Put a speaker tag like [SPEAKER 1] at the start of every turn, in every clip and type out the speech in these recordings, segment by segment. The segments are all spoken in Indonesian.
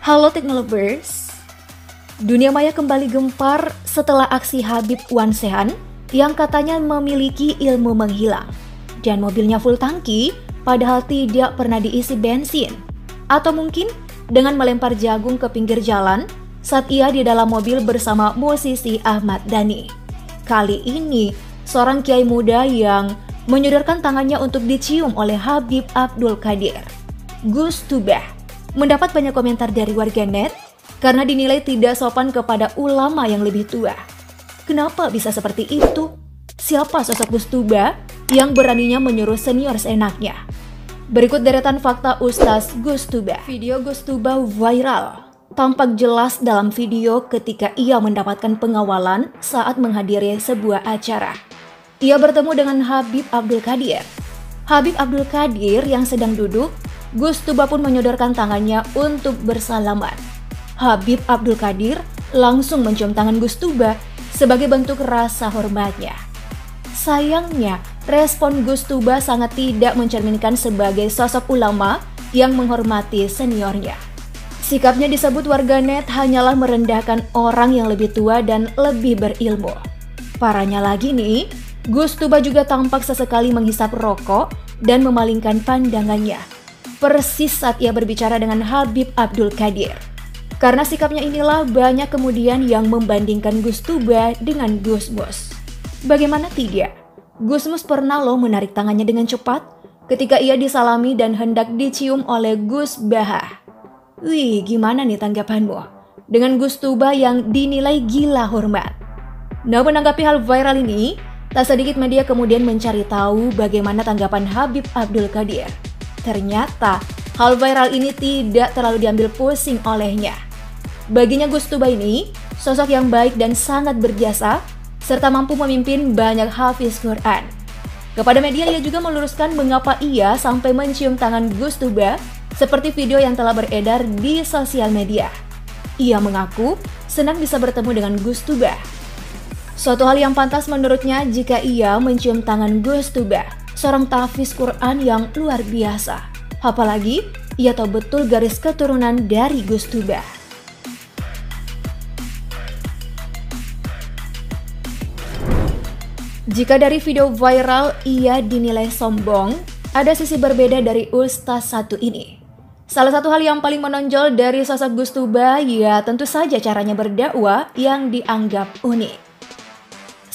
[SPEAKER 1] Halo Teknolovers, dunia maya kembali gempar setelah aksi Habib Wansehan yang katanya memiliki ilmu menghilang dan mobilnya full tangki padahal tidak pernah diisi bensin. Atau mungkin dengan melempar jagung ke pinggir jalan saat ia di dalam mobil bersama musisi Ahmad Dhani. Kali ini seorang kiai muda yang menyodorkan tangannya untuk dicium oleh Habib Abdul Qadir, Gus Tubah, mendapat banyak komentar dari warganet karena dinilai tidak sopan kepada ulama yang lebih tua. Kenapa bisa seperti itu? Siapa sosok Gus Tubah yang beraninya menyuruh senior seenaknya? Berikut deretan fakta Ustaz Gus Tubah. Video Gus Tubah viral. Tampak jelas dalam video ketika ia mendapatkan pengawalan saat menghadiri sebuah acara. Ia bertemu dengan Habib Abdul Qadir. Habib Abdul Qadir yang sedang duduk, Gus Tubah pun menyodorkan tangannya untuk bersalaman. Habib Abdul Qadir langsung mencium tangan Gus Tubah sebagai bentuk rasa hormatnya. Sayangnya, respon Gus Tubah sangat tidak mencerminkan sebagai sosok ulama yang menghormati seniornya. Sikapnya disebut warganet hanyalah merendahkan orang yang lebih tua dan lebih berilmu. Parahnya lagi nih, Gus Tubah juga tampak sesekali menghisap rokok dan memalingkan pandangannya, persis saat ia berbicara dengan Habib Abdul Qadir. Karena sikapnya inilah banyak kemudian yang membandingkan Gus Tubah dengan Gus Mus. Bagaimana tidak? Gus Mus pernah loh menarik tangannya dengan cepat ketika ia disalami dan hendak dicium oleh Gus Baha. Wih, gimana nih tanggapanmu dengan Gus Tubah yang dinilai gila hormat? Nah, menanggapi hal viral ini, tak sedikit media kemudian mencari tahu bagaimana tanggapan Habib Abdul Qadir. Ternyata hal viral ini tidak terlalu diambil pusing olehnya. Baginya Gus Tubah ini sosok yang baik dan sangat berjasa serta mampu memimpin banyak hafiz Quran. Kepada media ia juga meluruskan mengapa ia sampai mencium tangan Gus Tubah seperti video yang telah beredar di sosial media. Ia mengaku senang bisa bertemu dengan Gus Tubah. Suatu hal yang pantas menurutnya jika ia mencium tangan Gus Tubah, seorang tahfiz Quran yang luar biasa. Apalagi ia tahu betul garis keturunan dari Gus Tubah. Jika dari video viral ia dinilai sombong, ada sisi berbeda dari Ustaz satu ini. Salah satu hal yang paling menonjol dari sosok Gus Tubah ya tentu saja caranya berdakwah yang dianggap unik.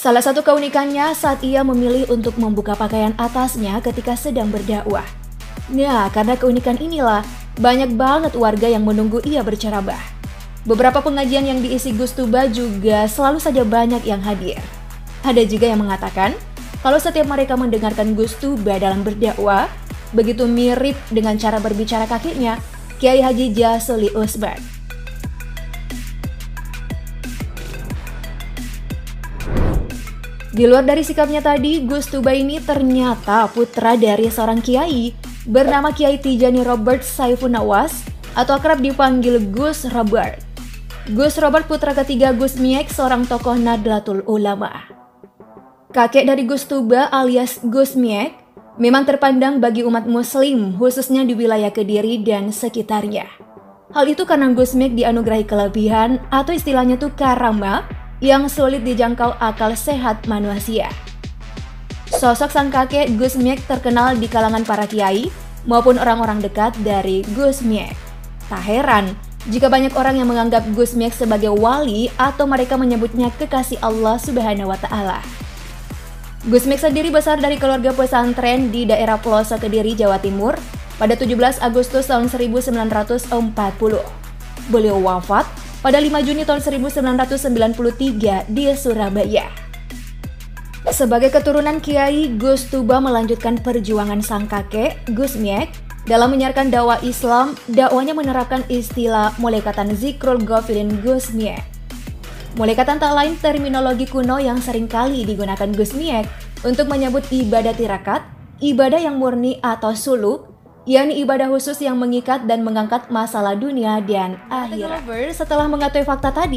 [SPEAKER 1] Salah satu keunikannya saat ia memilih untuk membuka pakaian atasnya ketika sedang berdakwah. Nah, karena keunikan inilah banyak banget warga yang menunggu ia berceramah. Beberapa pengajian yang diisi Gus Tubah juga selalu saja banyak yang hadir. Ada juga yang mengatakan kalau setiap mereka mendengarkan Gus Tubah dalam berdakwah, begitu mirip dengan cara berbicara kakeknya, Kiai Haji Jasuli Usman. Di luar dari sikapnya tadi, Gus Tubah ini ternyata putra dari seorang kiai bernama Kiai Tijani Robert Saifun Nawas atau akrab dipanggil Gus Robert. Gus Robert putra ketiga Gus Miek, seorang tokoh Nahdlatul Ulama. Kakek dari Gus Tubah alias Gus Miek memang terpandang bagi umat muslim khususnya di wilayah Kediri dan sekitarnya. Hal itu karena Gus Miek dianugerahi kelebihan atau istilahnya tuh karama yang sulit dijangkau akal sehat manusia. Sosok sang kakek Gus Miek terkenal di kalangan para kiai maupun orang-orang dekat dari Gus Miek. Tak heran jika banyak orang yang menganggap Gus Miek sebagai wali atau mereka menyebutnya kekasih Allah Subhanahu wa Ta'ala. Gus Miek sendiri besar dari keluarga pesantren di daerah pelosok Kediri, Jawa Timur pada 17 Agustus tahun 1940. Beliau wafat pada 5 Juni tahun 1993 di Surabaya. Sebagai keturunan kiai, Gus Tubah melanjutkan perjuangan sang kakek, Gus Miek, dalam menyiarkan dakwah Islam. Dakwanya menerapkan istilah mulekatan zikrul ghafilin Gus Miek. Mulekatan tak lain terminologi kuno yang sering kali digunakan Gus Miek untuk menyebut ibadah tirakat, ibadah yang murni atau suluk, yakni ibadah khusus yang mengikat dan mengangkat masalah dunia dan akhirat. Setelah mengetahui fakta tadi,